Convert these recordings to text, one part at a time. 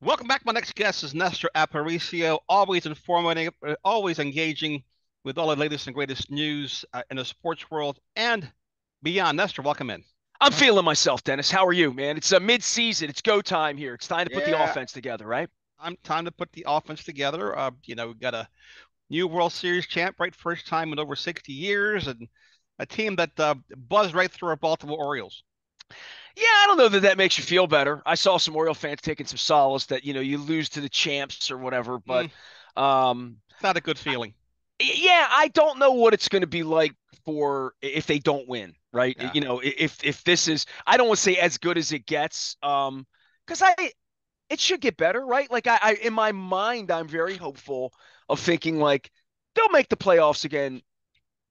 Welcome back. My next guest is Nestor Aparicio, always informative, always engaging with all the latest and greatest news in the sports world and beyond. Nestor, welcome in. I'm feeling myself, Dennis. How are you, man? It's a mid-season. It's go time here. It's time to put the Yeah, offense together, right? I'm time to put the offense together. We got a new World Series champ, right? First time in over 60 years, and a team that buzzed right through our Baltimore Orioles. Yeah, I don't know that that makes you feel better. I saw some Oriole fans taking some solace that, you lose to the champs or whatever, but Mm, um it's not a good feeling. yeah, I don't know what it's going to be like for if they don't win, right? Yeah. If this is I don't want to say as good as it gets cuz I it should get better, right? Like I in my mind I'm very hopeful of thinking like they'll make the playoffs again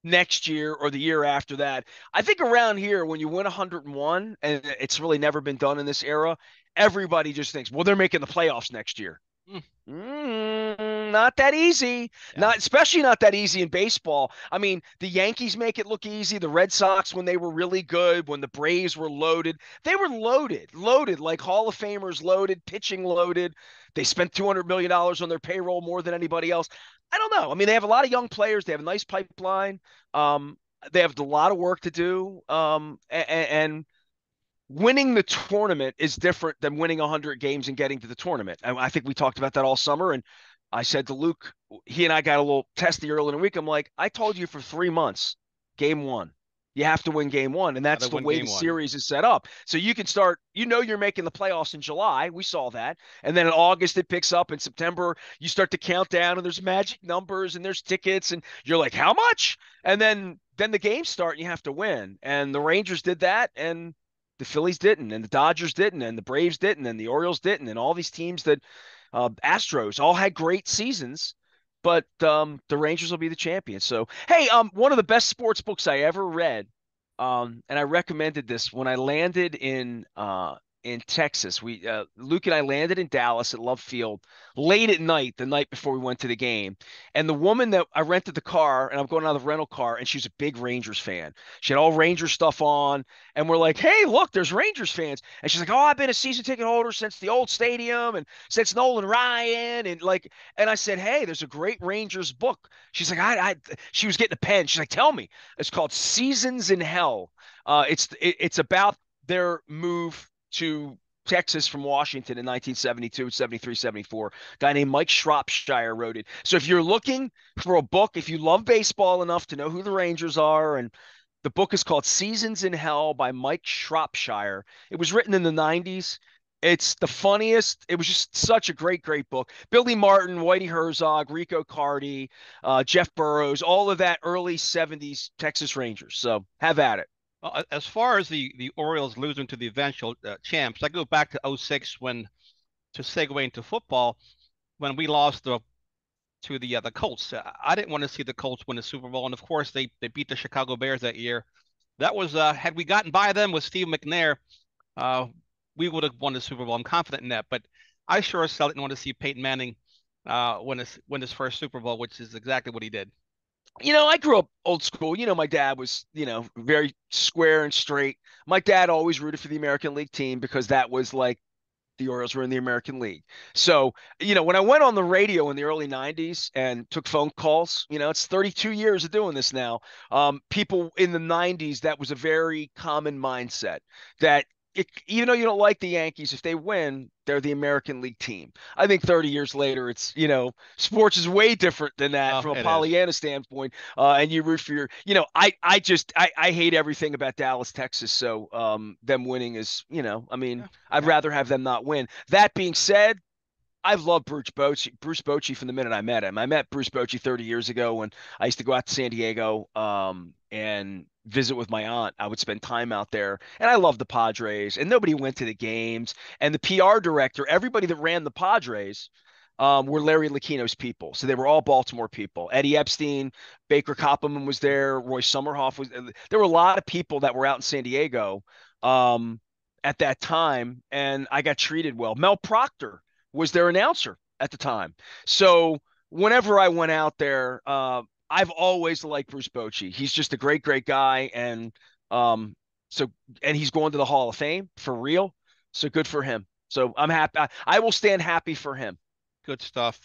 next year or the year after that. I think around here, when you win 101, and it's really never been done in this era, everybody just thinks, well, they're making the playoffs next year. Mm, Not that easy. yeah. Not especially not that easy in baseball. I mean, the Yankees make it look easy. The Red Sox, when they were really good, when the Braves were loaded, they were loaded like Hall of Famers loaded, pitching loaded. They spent $200 million on their payroll more than anybody else. I don't know. I mean, they have a lot of young players. They have a nice pipeline. Um, they have a lot of work to do. And winning the tournament is different than winning 100 games and getting to the tournament. I think we talked about that all summer. And I said to Luke, he and I got a little testy early in the week. I'm like, I told you for 3 months, game one. You have to win game one. And Got to that's the win way the game one. series is set up. So you can start, you're making the playoffs in July. We saw that. And then in August, it picks up. In September, you start to count down and there's magic numbers and there's tickets. And you're like, how much? And then the games start and you have to win. And the Rangers did that. And the Phillies didn't, and the Dodgers didn't, and the Braves didn't, and the Orioles didn't, and all these teams that Astros all had great seasons, but the Rangers will be the champions. So, hey, one of the best sports books I ever read, and I recommended this when I landed in Texas. We Luke and I landed in Dallas at Love Field late at night, the night before we went to the game. And the woman that I rented the car, and I'm going out of the rental car, and she was a big Rangers fan. She had all Rangers stuff on, and we're like, "Hey, look, there's Rangers fans." And she's like, "Oh, I've been a season ticket holder since the old stadium and since Nolan Ryan." And I said, "Hey, there's a great Rangers book." She's like, she was getting a pen. She's like, "Tell me." It's called Seasons in Hell. It's about their move to Texas from Washington in 1972, 73, 74. A guy named Mike Shropshire wrote it. So if you're looking for a book, if you love baseball enough to know who the Rangers are, and the book is called Seasons in Hell by Mike Shropshire. It was written in the 90s. It's the funniest. It was just such a great book. Billy Martin, Whitey Herzog, Rico Cardi, Jeff Burrows, all of that early 70s Texas Rangers. So have at it. Well, as far as the Orioles losing to the eventual champs, I go back to '06 when, to segue into football, when we lost to the Colts. I didn't want to see the Colts win the Super Bowl, and of course they beat the Chicago Bears that year. That was had we gotten by them with Steve McNair, uh, we would have won the Super Bowl. I'm confident in that. But I sure as hell didn't want to see Peyton Manning win his first Super Bowl, which is exactly what he did. I grew up old school. My dad was, very square and straight. My dad always rooted for the American League team because that was like the Orioles were in the American League. So, when I went on the radio in the early 90s and took phone calls, it's 32 years of doing this now. People in the 90s, that was a very common mindset that even though you don't like the Yankees, if they win, they're the American League team. I think 30 years later, it's, sports is way different than that Oh, from a it is. Pollyanna standpoint. And you root for your, I hate everything about Dallas, Texas. So them winning is, I mean, Yeah, I'd yeah. rather have them not win. That being said, I've loved Bruce Bochy from the minute I met him. I met Bruce Bochy 30 years ago when I used to go out to San Diego and visit with my aunt. I would spend time out there, and I loved the Padres. And nobody went to the games. And the PR director, everybody that ran the Padres, were Larry Lucchino's people. So they were all Baltimore people. Eddie Epstein, Baker Koppelman was there. Roy Summerhoff was. There were a lot of people that were out in San Diego um, at that time, and I got treated well. Mel Proctor was their announcer at the time. So whenever I went out there, I've always liked Bruce Bochy. He's just a great guy, um, so and he's going to the Hall of Fame for real. So good for him. So I'm happy. I will stand happy for him. Good stuff.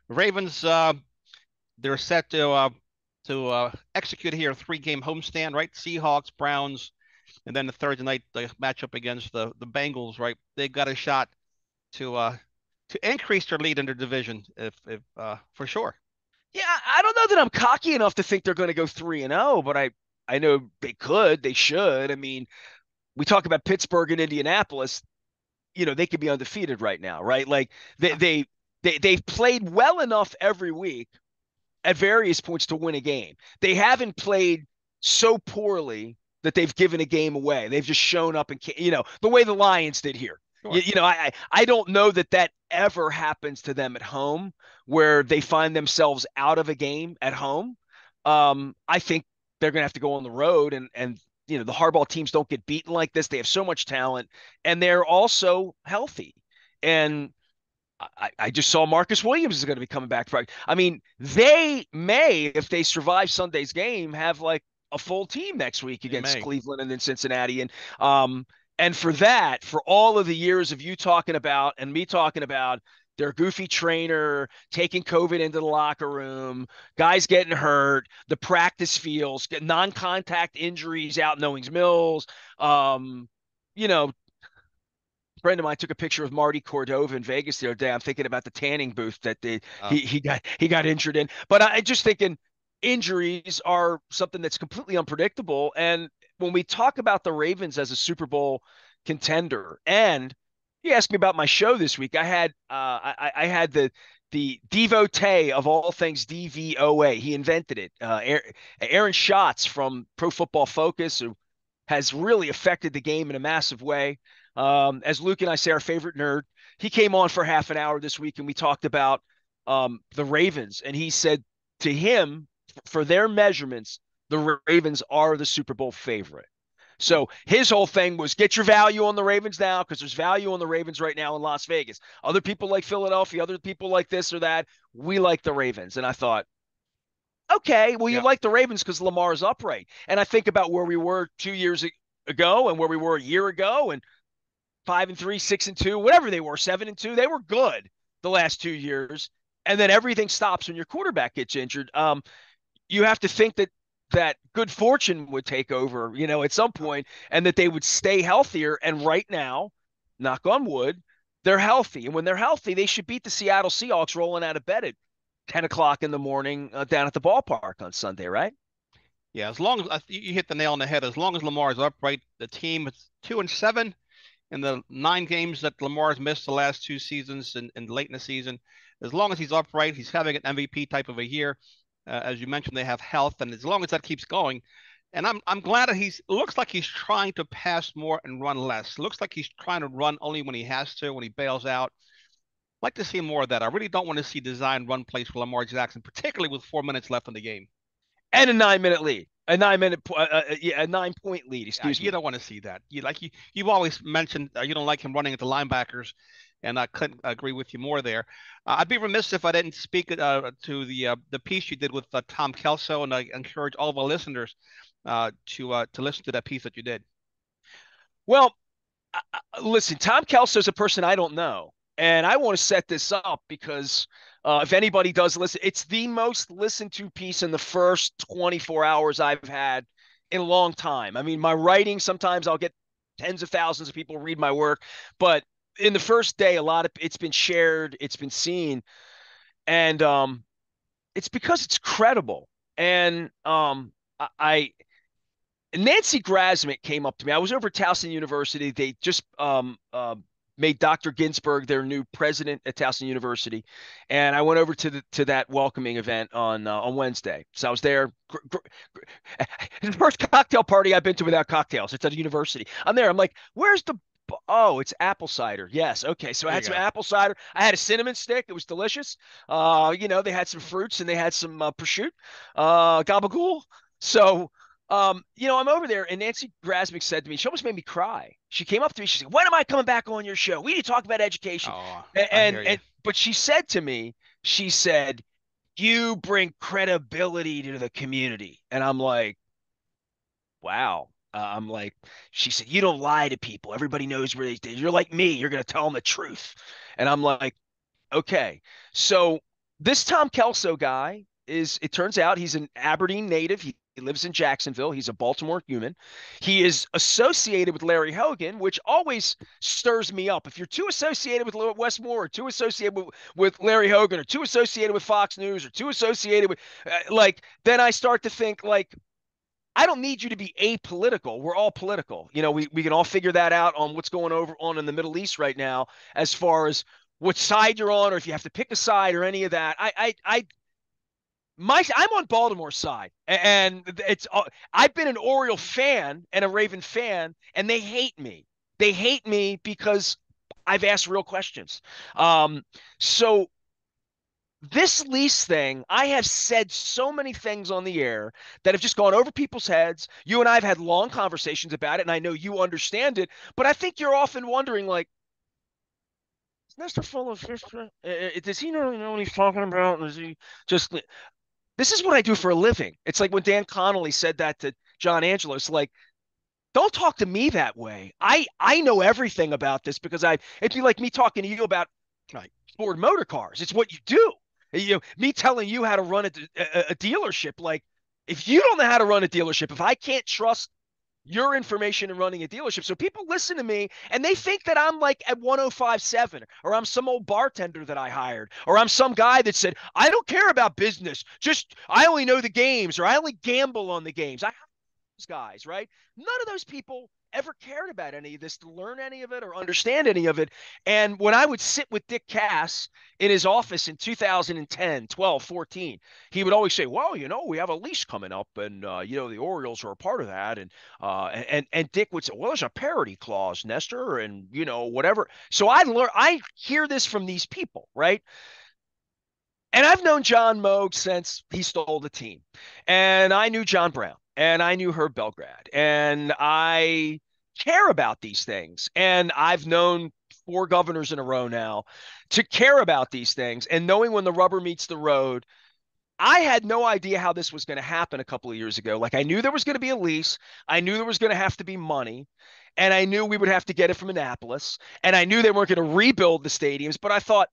Ravens, they're set to execute here a 3-game homestand, right? Seahawks, Browns, and then the Thursday night the matchup against the Bengals, right? They got a shot to increase their lead in their division, if for sure. Yeah, I don't know that I'm cocky enough to think they're going to go 3-0, but I know they could, they should. I mean, we talk about Pittsburgh and Indianapolis, they could be undefeated right now, right? Like they Yeah, they they've played well enough every week at various points to win a game. They haven't played so poorly that they've given a game away. They've just shown up and the way the Lions did here. sure. I don't know that ever happens to them at home where they find themselves out of a game at home. I think they're going to have to go on the road and the hardball teams don't get beaten like this. They have so much talent and they're also healthy. And I just saw Marcus Williams is going to be coming back. I mean, they may, if they survive Sunday's game, have like a full team next week They against may. Cleveland and then Cincinnati. And for that, for all of the years of you talking about and me talking about their goofy trainer taking COVID into the locker room, guys getting hurt, the practice fields, non-contact injuries out in Owings Mills, you know, friend of mine took a picture of Marty Cordova in Vegas the other day. I'm thinking about the tanning booth that Uh, he got injured in. But I just thinking injuries are something that's completely unpredictable. And when we talk about the Ravens as a Super Bowl contender, and you asked me about my show this week, I had the devotee of all things DVOA. He invented it. Aaron Schatz from Pro Football Focus, who has really affected the game in a massive way. As Luke and I say, our favorite nerd, he came on for half an hour this week and we talked about the Ravens. And he said to him, for their measurements, the Ravens are the Super Bowl favorite. hmm. So his whole thing was get your value on the Ravens now because there's value on the Ravens right now in Las Vegas. Other people like Philadelphia, other people like this or that. We like the Ravens. And I thought, okay, well, you Yeah, like the Ravens because Lamar is upright. And I think about where we were 2 years ago and where we were a year ago and 5-3, 6-2, whatever they were, 7-2. They were good the last 2 years. And then everything stops when your quarterback gets injured. You have to think that good fortune would take over, at some point, and that they would stay healthier. And right now, knock on wood, they're healthy. And when they're healthy, they should beat the Seattle Seahawks rolling out of bed at 10 o'clock in the morning down at the ballpark on Sunday, right? yeah. As long as you hit the nail on the head, as long as Lamar is upright, the team is 2-7 in the 9 games that Lamar's missed the last 2 seasons and late in the season. As long as he's upright, he's having an MVP type of a year. As you mentioned, they have health, and as long as that keeps going, and I'm glad that he's looks like he's trying to pass more and run less. Looks like he's trying to run only when he has to, when he bails out. I'd like to see more of that. I really don't want to see design run plays for Lamar Jackson, particularly with 4 minutes left in the game. And a 9 minute lead, a 9 point lead. Excuse You me. don't want to see that. You've always mentioned you don't like him running at the linebackers, and I couldn't agree with you more there. I'd be remiss if I didn't speak to the piece you did with Tom Kelso, and I encourage all of our listeners to listen to that piece that you did. Well, listen, Tom Kelso is a person I don't know. And I want to set this up because if anybody does listen, it's the most listened to piece in the first 24 hours I've had in a long time. I mean, my writing, sometimes I'll get tens of thousands of people read my work, but in the first day, a lot of it's been shared, it's been seen, and it's because it's credible. And I Nancy Grasmick came up to me. I was over at Towson University. They just made Dr. Ginsburg their new president at Towson University, and I went over to that welcoming event on Wednesday. So I was there. The first cocktail party I've been to without cocktails. It's at a university. I'm there. I'm like, where's the Oh, it's apple cider. Yes. Okay. So I There you had some go. apple cider. I had a cinnamon stick. It was delicious. They had some fruits and they had some prosciutto, gabagool. So I'm over there, and Nancy Grasmick said to me, she almost made me cry. She came up to me, she said, "When am I coming back on your show? We need to talk about education." Oh, I And hear you. and but she said to me, she said, "You bring credibility to the community," and I'm like, "Wow." I'm like, she said, you don't lie to people. Everybody knows where they. You're like me. You're going to tell them the truth. And I'm like, okay. So this Tom Kelso guy is, it turns out he's an Aberdeen native. He lives in Jacksonville. He's a Baltimore human. He is associated with Larry Hogan, which always stirs me up. If you're too associated with Westmore or too associated with Larry Hogan or too associated with Fox News or too associated with, then I start to think, like, I don't need you to be apolitical. We're all political. We can all figure that out on what's going on in the Middle East right now, as far as what side you're on, or if you have to pick a side or any of that. I'm on Baltimore's side, and I've been an Oriole fan and a Raven fan, and they hate me. They hate me because I've asked real questions. So this lease thing, I have said so many things on the air that have just gone over people's heads. You and I have had long conversations about it, and I know you understand it, but I think you're often wondering, like, is Nestor full of fish? Does he really know what he's talking about? Is he just? This is what I do for a living. It's like when Dan Connolly said that to John Angelos, like, don't talk to me that way. I know everything about this because it'd be like me talking to you about, like, Ford motor cars. It's what you do. Me telling you how to run a dealership. Like, if you don't know how to run a dealership, if I can't trust your information in running a dealership. So people listen to me and they think that I'm like at 1057, or I'm some old bartender that I hired, or I'm some guy that said, I don't care about business. Just, I only know the games, or I only gamble on the games. I have those guys, right? None of those people ever cared about any of this, to learn any of it or understand any of it. And when I would sit with Dick Cass in his office in 2010, 12, 14, he would always say, well, we have a lease coming up, and the Orioles are a part of that. And Dick would say, well, there's a parity clause, Nestor, and whatever. So I hear this from these people, right? And I've known John Moog since he stole the team. And I knew John Brown, and I knew Herb Belgrad, and I care about these things. And I've known 4 governors in a row now to care about these things. And knowing when the rubber meets the road, I had no idea how this was going to happen a couple of years ago. Like, I knew there was going to be a lease. I knew there was going to have to be money. And I knew we would have to get it from Annapolis. And I knew they weren't going to rebuild the stadiums. But I thought,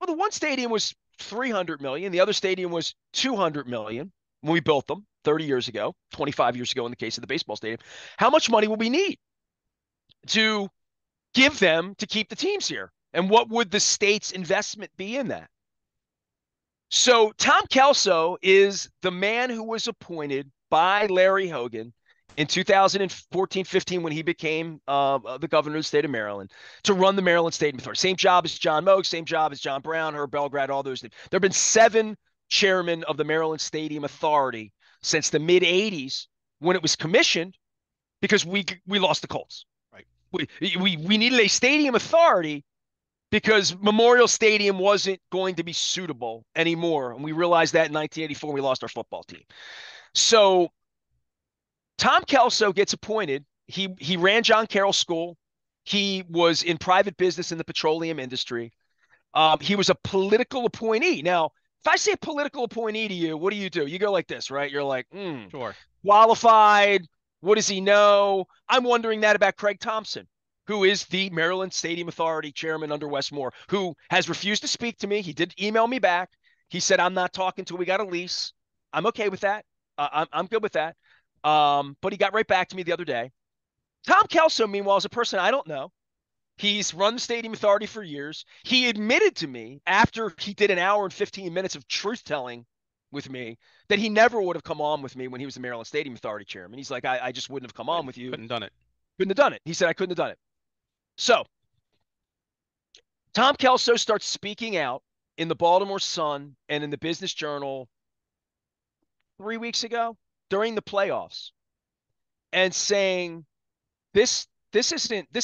well, the one stadium was 300 million. The other stadium was 200 million when we built them 30 years ago, 25 years ago in the case of the baseball stadium. How much money will we need to give them to keep the teams here? And what would the state's investment be in that? So Tom Kelso is the man who was appointed by Larry Hogan in 2014-15 when he became the governor of the state of Maryland, to run the Maryland Stadium Authority. Same job as John Moog, same job as John Brown, Herb Belgrad, all those things. There have been 7 chairmen of the Maryland Stadium Authority since the mid 80s, when it was commissioned, because we lost the Colts. Right. We needed a stadium authority because Memorial Stadium wasn't going to be suitable anymore. And we realized that in 1984, we lost our football team. So Tom Kelso gets appointed. He ran John Carroll School. He was in private business in the petroleum industry. He was a political appointee. Now, if I say a political appointee to you, what do? You go like this, right? You're like, Sure. Qualified. What does he know? I'm wondering that about Craig Thompson, who is the Maryland Stadium Authority chairman under Westmore, who has refused to speak to me. He did email me back. He said, I'm not talking till we got a lease. I'm okay with that. I'm good with that. But he got right back to me the other day. Tom Kelso, meanwhile, is a person I don't know. He's run the Stadium Authority for years. He admitted to me, after he did an hour and 15 minutes of truth telling with me, that he never would have come on with me when he was the Maryland Stadium Authority chairman. He's like, I just wouldn't have come on with you. Couldn't have done it. Couldn't have done it. He said, I couldn't have done it. So Tom Kelso starts speaking out in the Baltimore Sun and in the Business Journal 3 weeks ago during the playoffs, and saying this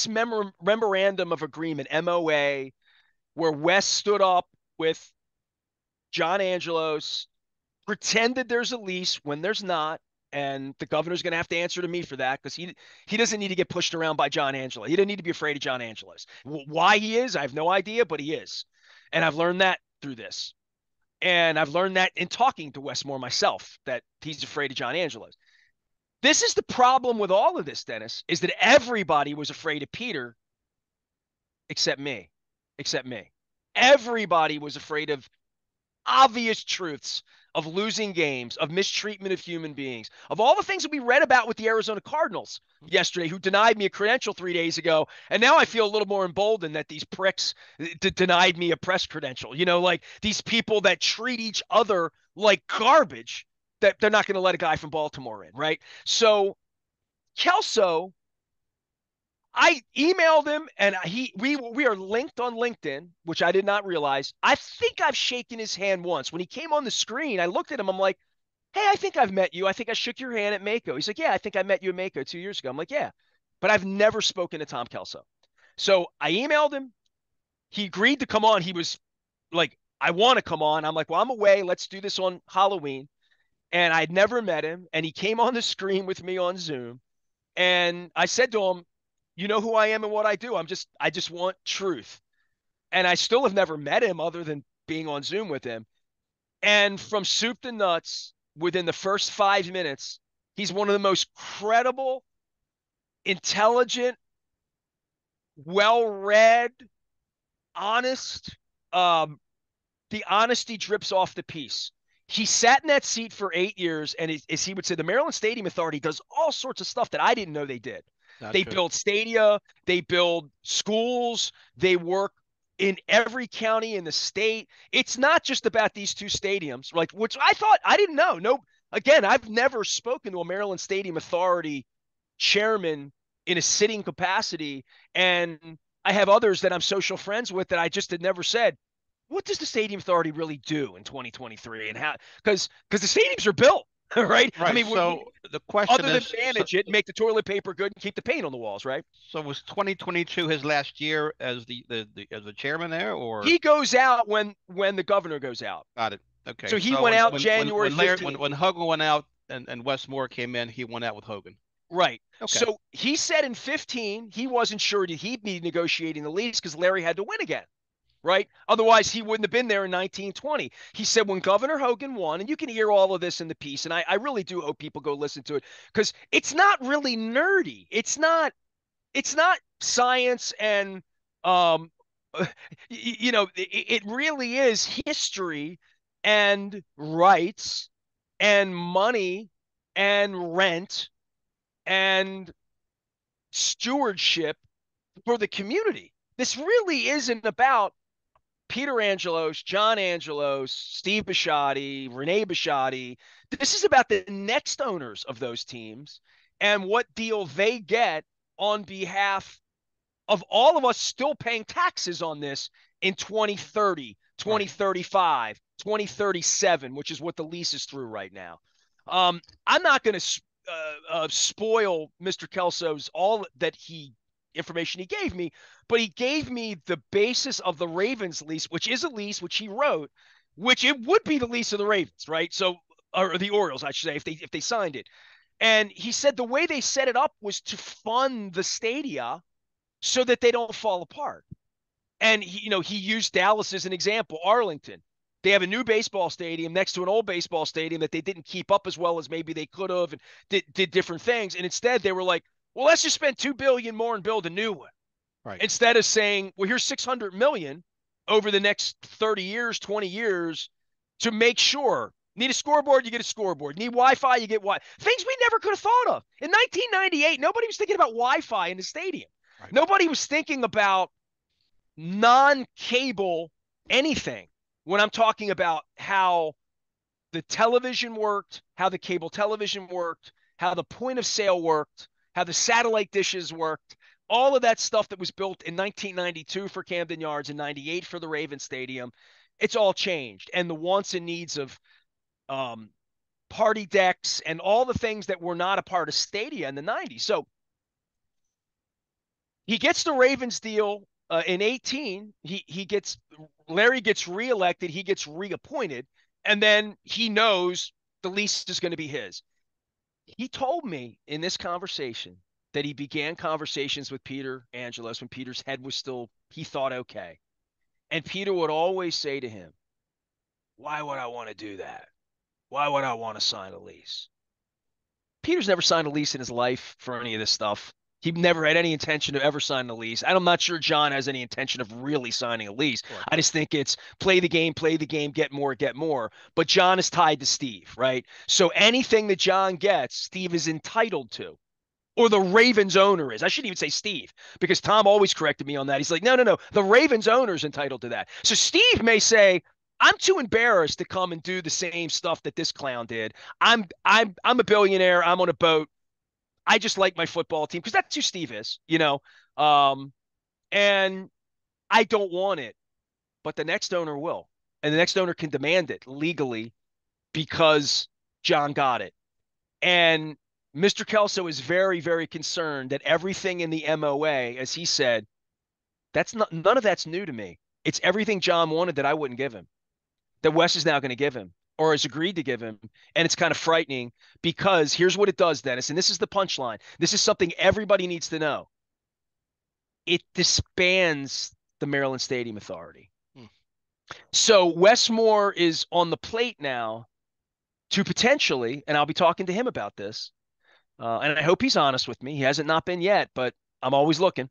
memorandum of agreement, MOA, where West stood up with John Angelos, pretended there's a lease when there's not, and the governor's going to have to answer to me for that, because he doesn't need to get pushed around by John Angelos. He doesn't need to be afraid of John Angelos. Why he is, I have no idea, but he is. And I've learned that through this. And I've learned that in talking to Westmore myself, that he's afraid of John Angelos. This is the problem with all of this, Dennis, is that everybody was afraid of Peter except me. Except me. Everybody was afraid of obvious truths, of losing games, of mistreatment of human beings, of all the things that we read about with the Arizona Cardinals yesterday, who denied me a credential 3 days ago. And now I feel a little more emboldened that these pricks denied me a press credential. You know, like these people that treat each other like garbage, that they're not going to let a guy from Baltimore in, right? So Kelso, I emailed him, and we are linked on LinkedIn, which I did not realize. I think I've shaken his hand once. When he came on the screen, I looked at him. I'm like, "Hey, I think I've met you. I think I shook your hand at Mako." He's like, "Yeah, I think I met you at Mako 2 years ago." I'm like, "Yeah," but I've never spoken to Tom Kelso. So I emailed him. He agreed to come on. He was like, "I want to come on." I'm like, "Well, I'm away. Let's do this on Halloween." And I'd never met him, and he came on the screen with me on Zoom. And I said to him, "You know who I am and what I do. I just want truth." And I still have never met him other than being on Zoom with him. And from soup to nuts, within the first 5 minutes, he's one of the most credible, intelligent, well-read, honest. The honesty drips off the piece. He sat in that seat for 8 years, and as he would say, the Maryland Stadium Authority does all sorts of stuff that I didn't know they did. Not They true. build stadia, they build schools, they work in every county in the state. It's not just about these two stadiums, like, which I thought I didn't know. No, again, I've never spoken to a Maryland Stadium Authority chairman in a sitting capacity, and I have others that I'm social friends with that I just had never said, what does the stadium authority really do in 2023, and how, because the stadiums are built right. I Right. mean, So the question other than is, manage it, make the toilet paper good, and keep the paint on the walls, right? so was 2022 his last year as as the chairman there, or He goes out when the governor goes out. got it? Okay. So he So went out January Larry 15th. when Hogan went out and Wes Moore came in, he went out with Hogan. Right. Okay. So he said in 15 he wasn't sure that he'd be negotiating the lease because Larry had to win again. Right? Otherwise, he wouldn't have been there in 1920. He said when Governor Hogan won, and you can hear all of this in the piece, and I really do hope people go listen to it because it's not really nerdy. It's not science and um it really is history and rights and money and rent and stewardship for the community. This really isn't about Peter Angelos, John Angelos, Steve Bisciotti, Renee Bisciotti. This is about the next owners of those teams and what deal they get on behalf of all of us still paying taxes on this in 2030, Right. 2035, 2037, which is what the lease is through right now. I'm not going to spoil Mr. Kelso's all that he information he gave me, but he gave me the basis of the Ravens lease, which is a lease which he wrote, which it would be the lease of the Ravens, right? So, or the Orioles, I should say, if they signed it. And he said the way they set it up was to fund the stadia so that they don't fall apart. And he used Dallas as an example, Arlington. They have a new baseball stadium next to an old baseball stadium that they didn't keep up as well as maybe they could have, and did different things. And instead they were like, well, let's just spend $2 billion more and build a new one. Right. Instead of saying, well, here's $600 million over the next 30 years, 20 years to make sure. Need a scoreboard, you get a scoreboard. Need Wi-Fi, you get Wi-Fi. Things we never could have thought of. In 1998, nobody was thinking about Wi-Fi in the stadium. Right. Nobody was thinking about non-cable anything when I'm talking about how the television worked, how the cable television worked, how the point of sale worked, how the satellite dishes worked, all of that stuff that was built in 1992 for Camden Yards and 98 for the Raven Stadium. It's all changed. And the wants and needs of um, party decks and all the things that were not a part of Stadia in the 90s. So he gets the Ravens deal in 18. Larry gets reelected. He gets reappointed, and then he knows the lease is going to be his. He told me in this conversation that he began conversations with Peter Angelos when Peter's head was still, he thought, okay. And Peter would always say to him, why would I want to do that? Why would I want to sign a lease? Peter's never signed a lease in his life for any of this stuff. He never had any intention of ever signing a lease. I'm not sure John has any intention of really signing a lease. Sure. I just think it's play the game, get more, get more. But John is tied to Steve, right? So anything that John gets, Steve is entitled to. Or the Ravens owner is. I shouldn't even say Steve, because Tom always corrected me on that. He's like, no, no, no. The Ravens owner is entitled to that. So Steve may say, I'm too embarrassed to come and do the same stuff that this clown did. I'm a billionaire. I'm on a boat. I just like my football team, because that's who Steve is, you know. And I don't want it, but the next owner will. And the next owner can demand it legally because John got it. And Mr. Kelso is very, very concerned that everything in the MOA, as he said, that's not, none of that's new to me. It's everything John wanted that I wouldn't give him, that Wes is now going to give him or has agreed to give him. And it's kind of frightening, because here's what it does, Dennis, and this is the punchline. This is something everybody needs to know. It disbands the Maryland Stadium Authority. So Wes Moore is on the plate now to potentially, and I'll be talking to him about this, and I hope he's honest with me. He hasn't not been yet, but I'm always looking.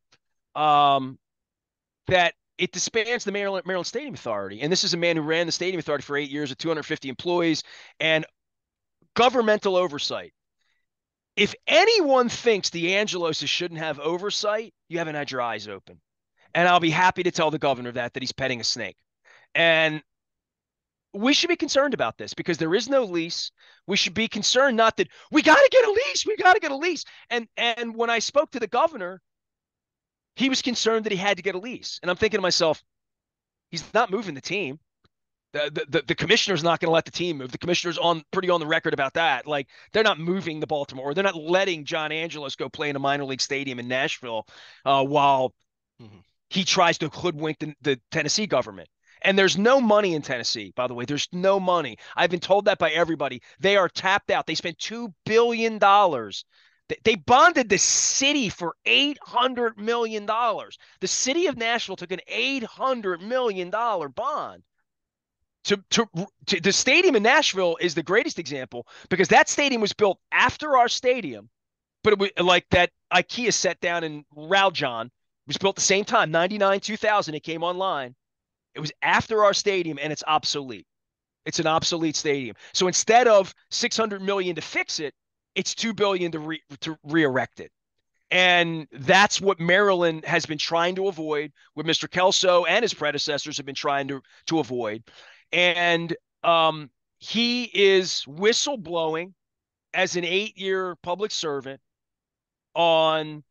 That it disbands the Maryland Stadium Authority. And this is a man who ran the Stadium Authority for 8 years with 250 employees and governmental oversight. If anyone thinks the Angeloses shouldn't have oversight, you haven't had your eyes open. And I'll be happy to tell the governor that he's petting a snake. And we should be concerned about this, because there is no lease. We should be concerned, not that we got to get a lease. We got to get a lease. And when I spoke to the governor, he was concerned that he had to get a lease. And I'm thinking to myself, he's not moving the team. The commissioner's not going to let the team move. The commissioner's pretty on the record about that. Like, they're not moving the Baltimore, or they're not letting John Angelos go play in a minor league stadium in Nashville while he tries to hoodwink the Tennessee government. And there's no money in Tennessee, by the way. There's no money. I've been told that by everybody. They are tapped out. They spent $2 billion. They bonded the city for $800 million. The city of Nashville took an $800 million bond. The stadium in Nashville is the greatest example, because that stadium was built after our stadium, but it was like that IKEA set down in Raljon was built the same time, 99, 2000. It came online. It was after our stadium, and it's obsolete. It's an obsolete stadium. So instead of $600 million to fix it, it's $2 billion to re-erect it. And that's what Maryland has been trying to avoid, what Mr. Kelso and his predecessors have been trying to avoid. And he is whistleblowing as an 8-year public servant on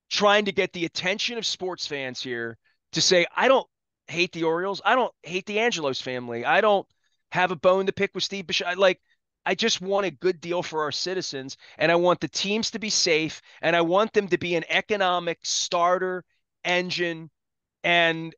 trying to get the attention of sports fans here to say, I don't hate the Orioles. I don't hate the Angelos family. I don't have a bone to pick with Steve Bischoff. I just want a good deal for our citizens, and I want the teams to be safe, and I want them to be an economic starter engine and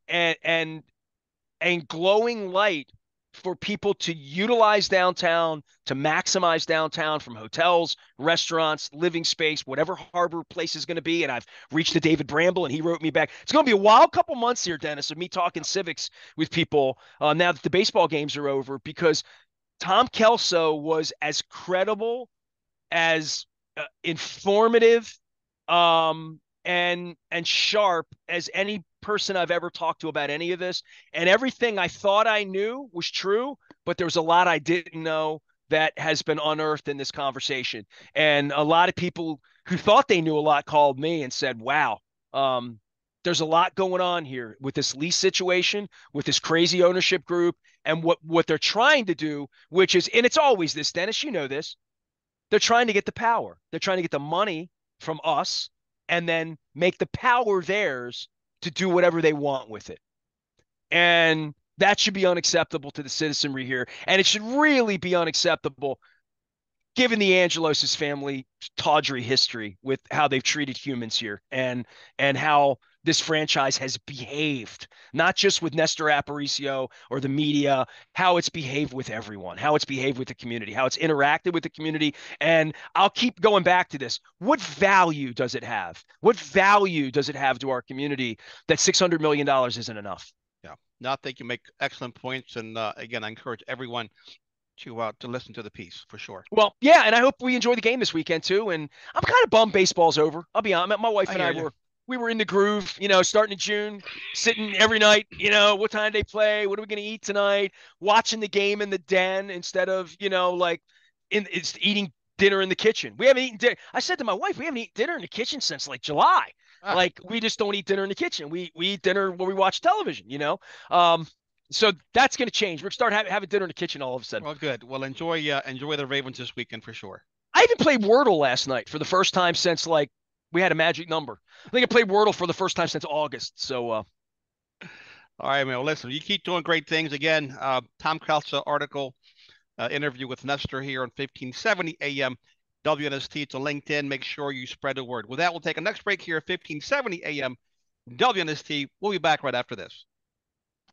glowing light for people to utilize downtown, to maximize downtown from hotels, restaurants, living space, whatever harbor place is going to be. And I've reached to David Bramble, and he wrote me back. It's going to be a wild couple months here, Dennis, of me talking civics with people now that the baseball games are over, because Tom Kelso was as credible, as informative, and sharp as any person I've ever talked to about any of this. And everything I thought I knew was true, but there was a lot I didn't know that has been unearthed in this conversation. And a lot of people who thought they knew a lot called me and said, wow, there's a lot going on here with this lease situation, with this crazy ownership group, and what they're trying to do, which is, and it's always this, Dennis, you know this, they're trying to get the power. They're trying to get the money from us and then make the power theirs to do whatever they want with it. And that should be unacceptable to the citizenry here. And it should really be unacceptable given the Angelos' family tawdry history with how they've treated humans here, and how this franchise has behaved, not just with Nestor Aparicio or the media, how it's behaved with everyone, how it's behaved with the community, how it's interacted with the community. And I'll keep going back to this. What value does it have? What value does it have to our community that $600 million isn't enough? Yeah. No, I think you make excellent points. And again, I encourage everyone to listen to the piece for sure. Well, yeah, and I hope we enjoy the game this weekend too. And I'm kind of bummed baseball's over. I'll be honest. My wife I and hear I you. we were in the groove, starting in June, sitting every night, what time they play, what are we going to eat tonight, watching the game in the den instead of, like it's eating dinner in the kitchen. We haven't eaten dinner. I said to my wife, we haven't eaten dinner in the kitchen since like July. Ah, Like we just don't eat dinner in the kitchen. We eat dinner when we watch television. Um, so that's going to change. We're going to start having dinner in the kitchen all of a sudden. well, good. Well, enjoy the Ravens this weekend for sure. I even played Wordle last night for the first time since like we had a magic number. I think I played Wordle for the first time since August. So All right, man. Well, listen, you keep doing great things. Again, Tom Krause article interview with Nestor here on 1570 AM WNST to LinkedIn. Make sure you spread the word. With that, we'll take a next break here at 1570 AM WNST. We'll be back right after this.